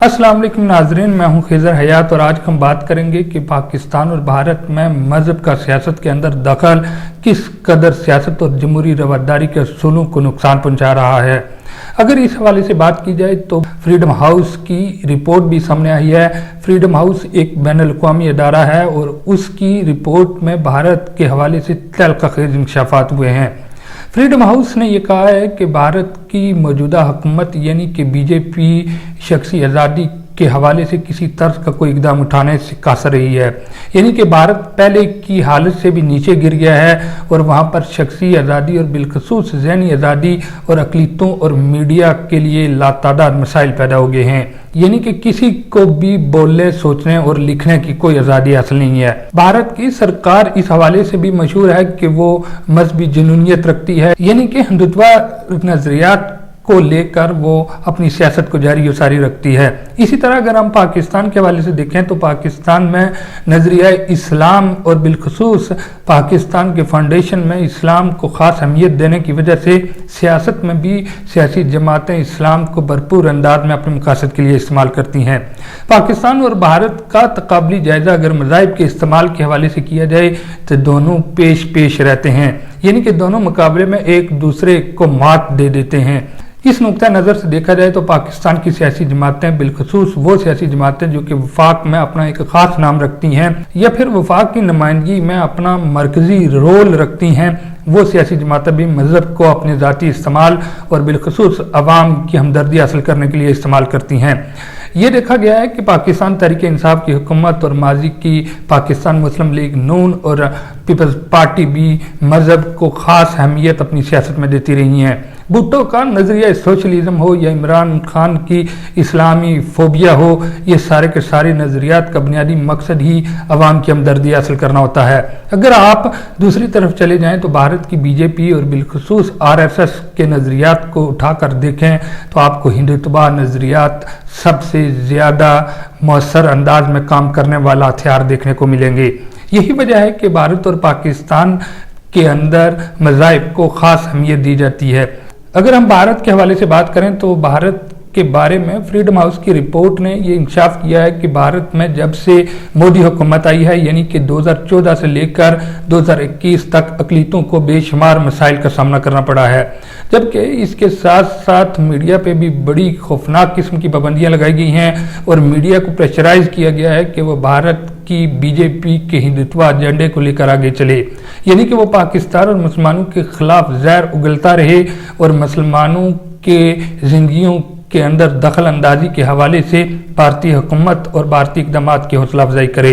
अस्सलाम वालेकुम नाजरीन, मैं हूं खिजर हयात और आज हम बात करेंगे कि पाकिस्तान और भारत में मजहब का सियासत के अंदर दखल किस कदर सियासत और जमहूरी रवादारी के असूलों को नुकसान पहुंचा रहा है। अगर इस हवाले से बात की जाए तो फ्रीडम हाउस की रिपोर्ट भी सामने आई है। फ्रीडम हाउस एक बैनुल-अक़वामी अदारा है और उसकी रिपोर्ट में भारत के हवाले से तल्ख़-ख़ेज़ इंकशाफात हुए हैं। फ्रीडम हाउस ने यह कहा है कि भारत की मौजूदा हुकूमत यानी कि बीजेपी शख्सी आज़ादी के हवाले से किसी तर्ज का कोई इक़दाम उठाने से कासर रही है, यानी कि भारत पहले की हालत से भी नीचे गिर गया है और वहाँ पर शख्सी आज़ादी और बिलखसूस ज़हनी आज़ादी और अक़लियतों और मीडिया के लिए लातादाद मसाइल पैदा हो गए हैं, यानी कि किसी को भी बोलने, सोचने और लिखने की कोई आज़ादी हासिल नहीं है। भारत की सरकार इस हवाले से भी मशहूर है कि वो मजहबी जुनूनियत रखती है, यानी कि हिंदुत्वा नज़रियात को लेकर वो अपनी सियासत को जारी और सारी रखती है। इसी तरह अगर हम पाकिस्तान के हवाले से देखें तो पाकिस्तान में नज़रिया इस्लाम और बिलखसूस पाकिस्तान के फाउंडेशन में इस्लाम को ख़ास अहमियत देने की वजह से सियासत में भी सियासी जमातें इस्लाम को भरपूर अंदाज में अपने मकासद के लिए इस्तेमाल करती हैं। पाकिस्तान और भारत का तक़ाबली जायज़ा अगर मज़ाहिब के इस्तेमाल के हवाले से किया जाए तो दोनों पेश रहते हैं, यानी कि दोनों मुकाबले में एक दूसरे को मात दे देते हैं। इस नुक्ता नज़र से देखा जाए तो पाकिस्तान की सियासी जमातें बिलखसूस वो सियासी जमातें जो कि वफाक में अपना एक ख़ास नाम रखती हैं या फिर वफाक की नुमाइंदगी में अपना मरकजी रोल रखती हैं, वो सियासी जमातें भी मजहब को अपने ज़ाती इस्तेमाल और बिलखसूस अवाम की हमदर्दी हासिल करने के लिए इस्तेमाल करती हैं। ये देखा गया है कि पाकिस्तान तहरीक इंसाफ की हुकूमत और माजी की पाकिस्तान मुस्लिम लीग नून और पीपल्स पार्टी भी मजहब को ख़ास अहमियत अपनी सियासत में देती रही हैं। भुट्टो का नज़रिया सोशलिज्म हो या इमरान खान की इस्लामी फोबिया हो, ये सारे के सारे नज़रियात का बुनियादी मकसद ही अवाम की हमदर्दी हासिल करना होता है। अगर आप दूसरी तरफ चले जाएं तो भारत की बीजेपी और बिलखसूस RSS के नज़रियात को उठाकर देखें तो आपको हिंदुत्वा नज़रियात सबसे ज़्यादा मौसर अंदाज में काम करने वाला हथियार देखने को मिलेंगे। यही वजह है कि भारत और पाकिस्तान के अंदर मज़ाहिब को ख़ास अहमियत दी जाती है। अगर हम भारत के हवाले से बात करें तो भारत के बारे में फ्रीडम हाउस की रिपोर्ट ने ये इंकशाफ किया है कि भारत में जब से मोदी हुकूमत आई है यानी कि 2014 से लेकर 2021 तक अक़लियतों को बेशुमार मसाइल का सामना करना पड़ा है, जबकि इसके साथ साथ मीडिया पे भी बड़ी खौफनाक किस्म की पाबंदियां लगाई गई हैं और मीडिया को प्रेशराइज किया गया है कि वो भारत की बीजेपी के हिंदुत्वा एजेंडे को लेकर आगे चले, यानी कि वो पाकिस्तान और मुसलमानों के खिलाफ जहर उगलता रहे और मुसलमानों के जिंदगियों के अंदर दखल अंदाजी के हवाले से भारतीय हुकूमत और भारतीय इक़दामात की हौसला अफजाई करे।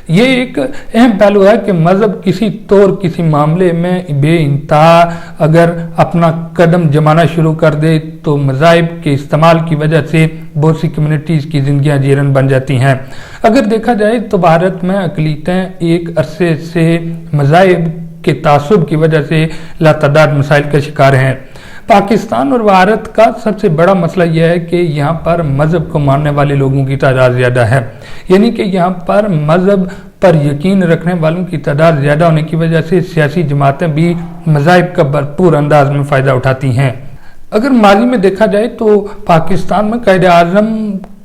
ये एक अहम पहलू है कि मजहब किसी तौर किसी मामले में बेइंतहा अगर अपना कदम जमाना शुरू कर दे तो मज़ाहिब के इस्तेमाल की वजह से बहुत सी कम्युनिटीज़ की ज़िंदगियाँ जीरन बन जाती हैं। अगर देखा जाए तो भारत में अक़लियतें एक अरसे से मज़ाहिब के तासुब की वजह से लातादाद मसाइल का शिकार हैं। पाकिस्तान और भारत का सबसे बड़ा मसला यह है कि यहाँ पर मजहब को मानने वाले लोगों की तादाद ज़्यादा है, यानी कि यहाँ पर मजहब पर यकीन रखने वालों की तादाद ज़्यादा होने की वजह से सियासी जमातें भी मज़ाहिब का भरपूर अंदाज में फ़ायदा उठाती हैं। अगर माजी में देखा जाए तो पाकिस्तान में कायदे-ए-आज़म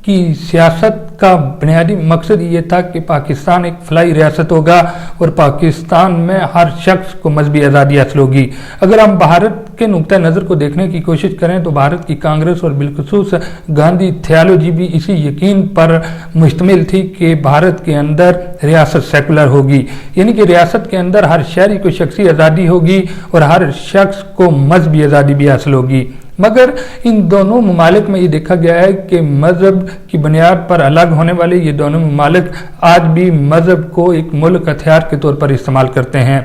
की सियासत का बुनियादी मकसद ये था कि पाकिस्तान एक फलाई रियासत होगा और पाकिस्तान में हर शख्स को मजहबी आज़ादी हासिल होगी। अगर हम भारत के नुक्ता नज़र को देखने की कोशिश करें तो भारत की कांग्रेस और बिलखसूस गांधी थियोलॉजी भी इसी यकीन पर मुश्तमिल थी कि भारत के अंदर रियासत सेकुलर होगी, यानी कि रियासत के अंदर हर शहरी को शख्सी आज़ादी होगी और हर शख्स को मजहबी आज़ादी भी हासिल होगी। मगर इन दोनों ममालिक में ये देखा गया है कि मजहब की बुनियाद पर अलग होने वाले ये दोनों ममालिक आज भी मजहब को एक मुल्क हथियार के तौर पर इस्तेमाल करते हैं।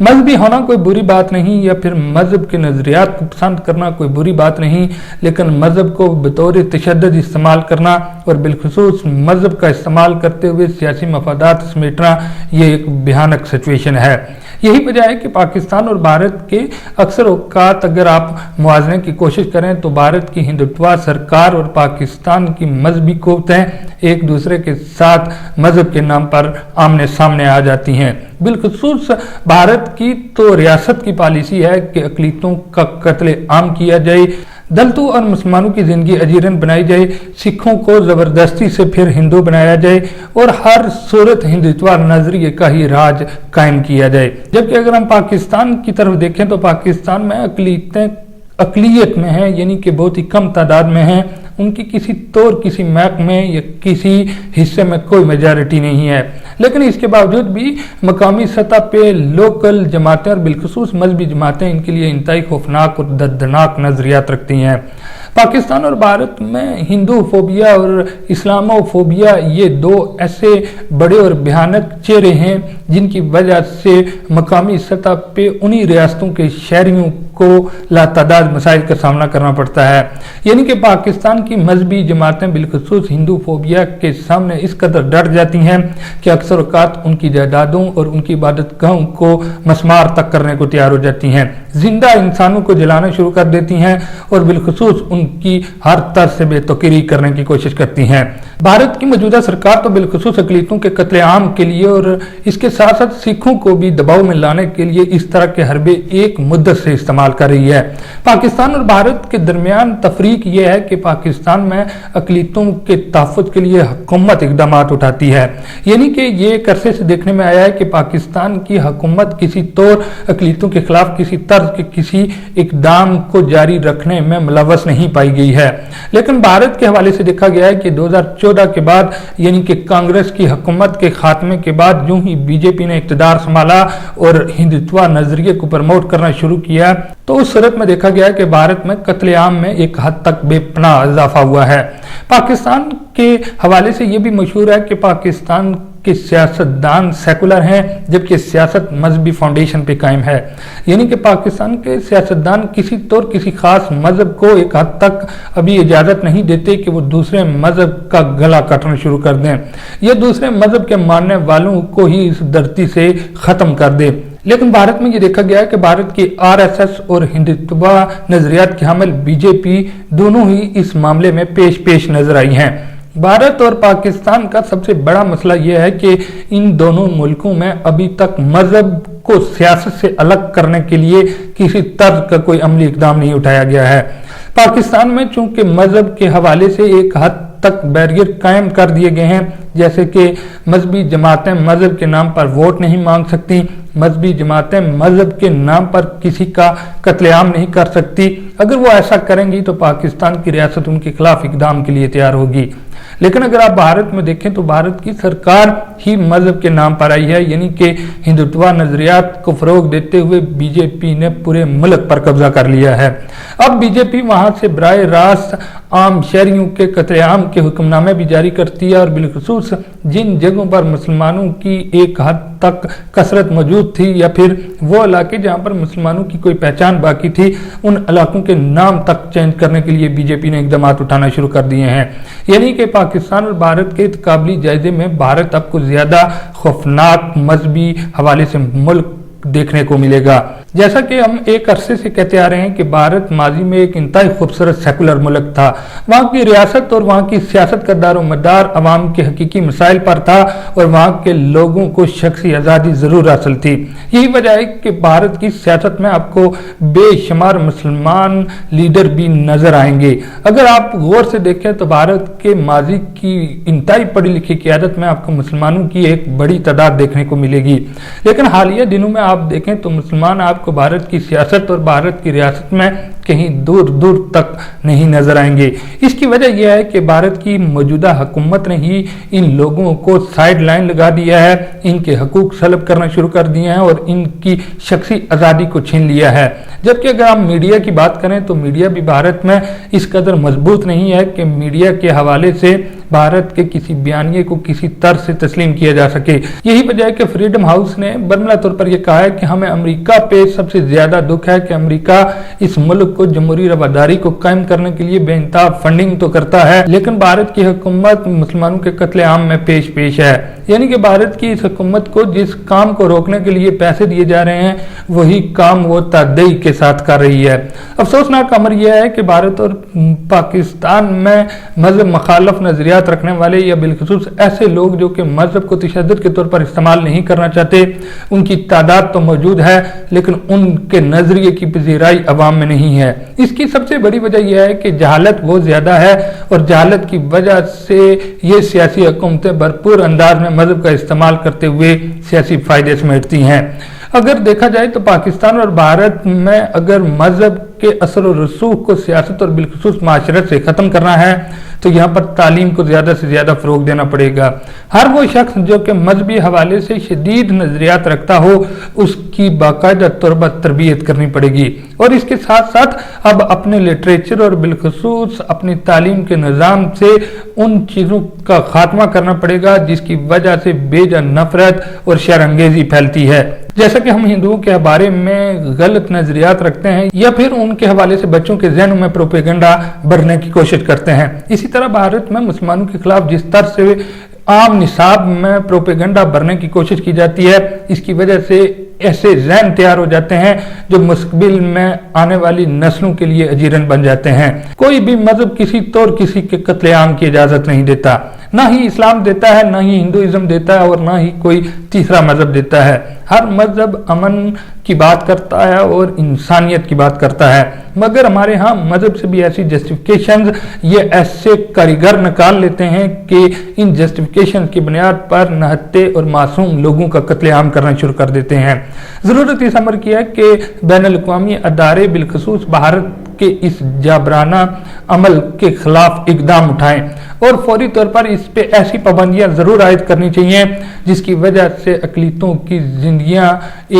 मजहबी होना कोई बुरी बात नहीं या फिर मजहब के नज़रियात को पसंद करना कोई बुरी बात नहीं, लेकिन मजहब को बतौर तशद्दुद इस्तेमाल करना और बिलखसूस मजहब का इस्तेमाल करते हुए सियासी मफादात समेटना ये एक भयानक सिचुएशन है। यही वजह है कि पाकिस्तान और भारत के अक्सर औकात अगर आप मुआवजे की कोशिश करें तो भारत की हिंदुत्वा सरकार और पाकिस्तान की मजहबी क़ुव्वतें एक दूसरे के साथ मजहब के नाम पर आमने सामने आ जाती हैं। बिलखसूस भारत की तो रियासत की पॉलिसी है कि अक़लियतों का कत्ले आम किया जाए, दलितों और मुसलमानों की जिंदगी अजीरन बनाई जाए, सिखों को जबरदस्ती से फिर हिंदू बनाया जाए और हर सूरत हिंदुत्व नजरिए का ही राज कायम किया जाए। जबकि अगर हम पाकिस्तान की तरफ देखें तो पाकिस्तान में अकलियत में है, यानी कि बहुत ही कम तादाद में है। उनकी किसी मैक में या किसी हिस्से में कोई मेजॉरिटी नहीं है, लेकिन इसके बावजूद भी मकामी सतह पे लोकल जमातें और बिलखुसूस मजहबी जमातें इनके लिए इंतहाई खौफनाक और दर्दनाक नजरियात रखती हैं। पाकिस्तान और भारत में हिंदू फोबिया और इस्लामोफोबिया ये दो ऐसे बड़े और भयानक चेहरे हैं जिनकी वजह से मकामी सतह पे उन्हीं रियासतों के शहरियों को लातादाद मसाइल का सामना करना पड़ता है। यानी कि पाकिस्तान की मजहबी जमातें बिलखुसूस हिंदू फोबिया के सामने इस कदर डर जाती हैं कि अक्सर औकात उनकी जायदादों और उनकी इबादत गाहों को मसमार तक करने को तैयार हो जाती हैं, जिंदा इंसानों को जलाना शुरू कर देती हैं और बिलखुसूस उनकी हर तरह से बेतौकीरी करने की कोशिश करती हैं। भारत की मौजूदा सरकार तो बिलखुसूस अकलीतों के कत्लेआम के लिए और इसके साथ साथ सिखों को भी दबाव में लाने के लिए इस तरह के हरबे एक मुद्दत से इस्तेमाल कर रही है। पाकिस्तान और भारत के दरमियान तफरीक यह है कि पाकिस्तान में अकलीतों के तहफ़्फ़ुज़ के लिए हुकूमत इकदाम उठाती है, यानी कि ये एक अरसे से देखने में आया है कि पाकिस्तान की हुकूमत किसी तौर अकलीतों के खिलाफ किसी तर्ज के किसी इकदाम को जारी रखने में मुलव्वस नहीं पाई गई है। लेकिन भारत के हवाले से देखा गया है कि 2014 के बाद यानी कि कांग्रेस की हुकूमत के खात्मे के बाद यूं ही बीजेपी ने इक़्तिदार संभाला और हिंदुत्व नजरिए को प्रमोट करना शुरू किया, तो उस सूरत में देखा गया कि भारत में कत्लेआम में एक हद तक बेपनाह इजाफा हुआ है। पाकिस्तान के हवाले से यह भी मशहूर है कि पाकिस्तान के सियासतदान सेकुलर हैं जबकि सियासत मजहबी फाउंडेशन पे कायम है, यानी कि पाकिस्तान के सियासतदान किसी खास मजहब को एक हद तक अभी इजाजत नहीं देते कि वो दूसरे मजहब का गला काटना शुरू कर दें या दूसरे मजहब के मानने वालों को ही इस धरती से खत्म कर दे। लेकिन भारत में ये देखा गया है कि भारत की आरएसएस और हिंदुत्व नजरियात की हामिल बीजेपी दोनों ही इस मामले में पेश नजर आई हैं। भारत और पाकिस्तान का सबसे बड़ा मसला यह है कि इन दोनों मुल्कों में अभी तक मजहब को सियासत से अलग करने के लिए किसी तर्ज का कोई अमली इकदाम नहीं उठाया गया है। पाकिस्तान में चूंकि मजहब के हवाले से एक हद तक बैरियर कायम कर दिए गए हैं, जैसे कि मजहबी जमातें मजहब के नाम पर वोट नहीं मांग सकती, मजहबी जमातें मजहब के नाम पर किसी का कत्लेआम नहीं कर सकती। अगर वो ऐसा करेंगी तो पाकिस्तान की रियासत उनके खिलाफ इकदाम के लिए तैयार होगी। लेकिन अगर आप भारत में देखें तो भारत की सरकार ही मजहब के नाम पर आई है, यानी कि हिंदुत्व नजरियात को फरोग देते हुए बीजेपी ने पूरे मुल्क पर कब्जा कर लिया है। अब बीजेपी वहां से बराह रास्त आम शहरियों के कत्लेआम के हुक्मनामे भी जारी करती है और बिलखुसूस जिन जगहों पर मुसलमानों की एक हद तक कसरत मौजूद थी या फिर वो इलाके जहां पर मुसलमानों की कोई पहचान बाकी थी, उन इलाकों के नाम तक चेंज करने के लिए बीजेपी ने इकदाम उठाना शुरू कर दिए हैं। यानी कि पाकिस्तान और भारत के तकाबली जायजे में भारत आपको ज्यादा खौफनाक मजहबी हवाले से मुल्क देखने को मिलेगा। जैसा कि हम एक अरसे से कहते आ रहे हैं कि भारत माजी में एक इंतहाई खूबसूरत सेकुलर मुल्क था, वहाँ की रियासत और वहाँ की सियासत का दारोमदार अवाम के हकीकी मसाइल पर था और वहाँ के लोगों को शख्सी आज़ादी जरूर हासिल थी। यही वजह है कि भारत की सियासत में आपको बेशुमार मुसलमान लीडर भी नजर आएंगे। अगर आप गौर से देखें तो भारत के माजी की इंतहाई पढ़ी लिखी क़यादत में आपको मुसलमानों की एक बड़ी तादाद देखने को मिलेगी, लेकिन हालिया दिनों में आप देखें तो मुसलमान आपको भारत की सियासत और भारत की रियासत में कहीं दूर दूर तक नहीं नजर आएंगे। इसकी वजह यह है कि भारत की मौजूदा हुकूमत ने ही इन लोगों को साइड लाइन लगा दिया है, इनके हकूक सलब करना शुरू कर दिए हैं और इनकी शख्सी आज़ादी को छीन लिया है। जबकि अगर आप मीडिया की बात करें तो मीडिया भी भारत में इस कदर मजबूत नहीं है कि मीडिया के हवाले से भारत के किसी बयानिए को किसी तरह से तस्लीम किया जा सके। यही वजह है कि फ्रीडम हाउस ने बरमला तौर पर यह कहा है कि हमें अमेरिका पे सबसे ज्यादा दुख है कि अमेरिका इस मुल्क को जमहूरी रवादारी को कायम करने के लिए बेइंतहा फंडिंग तो करता है, लेकिन भारत की हुकूमत मुसलमानों के कत्लेआम में पेश है। یعنی کہ بھارت کی اس حکومت کو جس کام کو روکنے کے لیے پیسے دیے جا رہے ہیں وہی کام وہ تدئی کے ساتھ کر رہی ہے۔ افسوسناک امر یہ ہے کہ بھارت اور پاکستان میں مذہب مخالف نظریات رکھنے والے یا بالخصوص ایسے لوگ جو کہ مذہب کو تشدد کے طور پر استعمال نہیں کرنا چاہتے، ان کی تعداد تو موجود ہے لیکن ان کے نظریے کی پذیرائی عوام میں نہیں ہے۔ اس کی سب سے بڑی وجہ یہ ہے کہ جہالت بہت زیادہ ہے، اور جہالت کی وجہ سے یہ سیاسی حکومتیں بھرپور انداز میں مذہب کا استعمال کرتے ہوئے سیاسی فائدے سمیٹتی ہیں۔ اگر دیکھا جائے تو پاکستان اور بھارت میں اگر مذہب کے اثر و رسوخ کو سیاست اور بالخصوص معاشرت سے ختم کرنا ہے تو یہاں پر تعلیم کو زیادہ سے زیادہ فروغ دینا پڑے گا۔ ہر وہ شخص جو کہ مذہبی حوالے سے شدید نظریات رکھتا ہو اس کی باقاعدہ طور پر تربیت کرنی پڑے گی، اور اس کے ساتھ ساتھ اب اپنے لٹریچر اور بالخصوص اپنی تعلیم کے نظام سے ان چیزوں کا خاتمہ کرنا پڑے گا جس کی وجہ سے بے جا نفرت اور شر انگیزی پھیلتی ہے۔ جیسا کہ ہم ہندوؤں کے بارے میں غلط نظریات رکھتے ہیں یا پھر ان کے حوالے سے بچوں کے ذہنوں میں پروپیگنڈا بھرنے کی کوشش کرتے ہیں، اسی طرح بھارت میں مسلمانوں کے خلاف جس طرح سے عام نصاب میں پروپیگنڈا بھرنے کی کوشش کی جاتی ہے، اس کی وجہ سے ایسے ذہن تیار ہو جاتے ہیں جو مستقبل میں آنے والی نسلوں کے لیے اجیرن بن جاتے ہیں۔ کوئی بھی مذہب کسی طور کسی کے قتل عام کی اجازت نہیں دیتا، نہ ہی اسلام دیتا ہے، نہ ہی ہندوازم دیتا ہے، اور نہ ہی کوئی تیسرا مذہب دیتا ہے۔ ہر مذہب امن کی بات کرتا ہے اور انسانیت کی بات کرتا ہے، مگر ہمارے ہاں مذہب سے بھی ایسی جسٹیفیکیشنز یہ ایسے کاریگر نکال لیتے ہیں کہ ان جسٹیفیکیشن کی بنیاد پر نہتے اور معصوم لوگوں کا قتل عام کرنا شروع کر دیتے ہیں۔ ضرورت اس امر کی ہے کہ بین الاقوامی ادارے بالخصوص بھارت کے اس جابرانہ عمل کے خلاف اقدام اٹھائیں اور فوری طور پر اس پہ ایسی پابندیاں ضرور عائد کرنی چاہیے جس کی وجہ سے اقلیتوں کی زندگیاں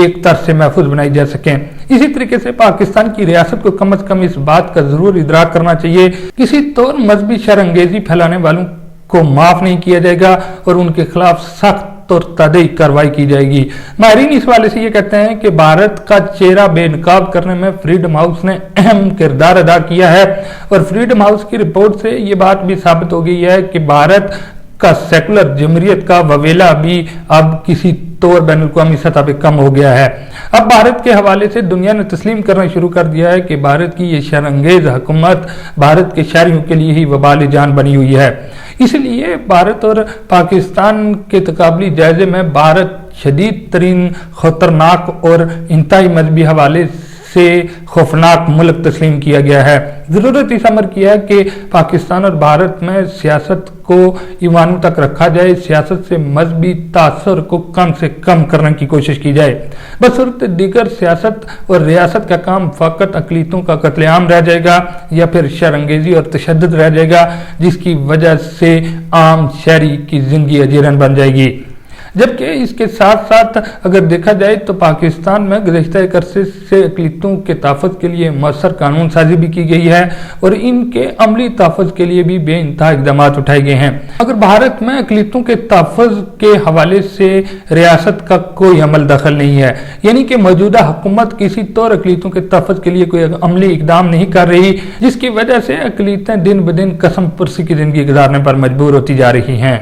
ایک طرح سے محفوظ بنائی جا سکیں۔ اسی طریقے سے پاکستان کی ریاست کو کم از کم اس بات کا ضرور ادراک کرنا چاہیے کسی طور مذہبی شر انگیزی پھیلانے والوں کو معاف نہیں کیا جائے گا اور ان کے خلاف سخت اور تدئی کارروائی کی جائے گی۔ ماہرین اس حوالے سے یہ کہتے ہیں کہ بھارت کا چہرہ بے نقاب کرنے میں فریڈم ہاؤس نے اہم کردار ادا کیا ہے، اور فریڈم ہاؤس کی رپورٹ سے یہ بات بھی ثابت ہو گئی ہے کہ بھارت کا سیکولر جمہوریت کا وویلا بھی اب کسی طور بین الاقوامی سطح پہ کم ہو گیا ہے۔ اب بھارت کے حوالے سے دنیا نے تسلیم کرنا شروع کر دیا ہے کہ بھارت کی یہ شر انگیز حکومت بھارت کے شہریوں کے لیے ہی وبال جان بنی ہوئی ہے۔ اس لیے بھارت اور پاکستان کے تقابلی جائزے میں بھارت شدید ترین خطرناک اور انتہائی مذہبی حوالے سے خوفناک ملک تسلیم کیا گیا ہے۔ ضرورت اس امر کی ہے کہ پاکستان اور بھارت میں سیاست کو ایوانوں تک رکھا جائے، سیاست سے مذہبی تاثر کو کم سے کم کرنے کی کوشش کی جائے۔ بصورت دیگر سیاست اور ریاست کا کام فقط اقلیتوں کا قتل عام رہ جائے گا یا پھر شر انگیزی اور تشدد رہ جائے گا جس کی وجہ سے عام شہری کی زندگی اجیرن بن جائے گی۔ جبکہ اس کے ساتھ ساتھ اگر دیکھا جائے تو پاکستان میں گزشتہ ایک عرصے سے اقلیتوں کے تحفظ کے لیے مؤثر قانون سازی بھی کی گئی ہے اور ان کے عملی تحفظ کے لیے بھی بے انتہا اقدامات اٹھائے گئے ہیں، مگر بھارت میں اقلیتوں کے تحفظ کے حوالے سے ریاست کا کوئی عمل دخل نہیں ہے، یعنی کہ موجودہ حکومت کسی طور اقلیتوں کے تحفظ کے لیے کوئی عملی اقدام نہیں کر رہی، جس کی وجہ سے اقلیتیں دن بدن قسم پرسی کی زندگی گزارنے پر مجبور ہوتی جا رہی ہیں۔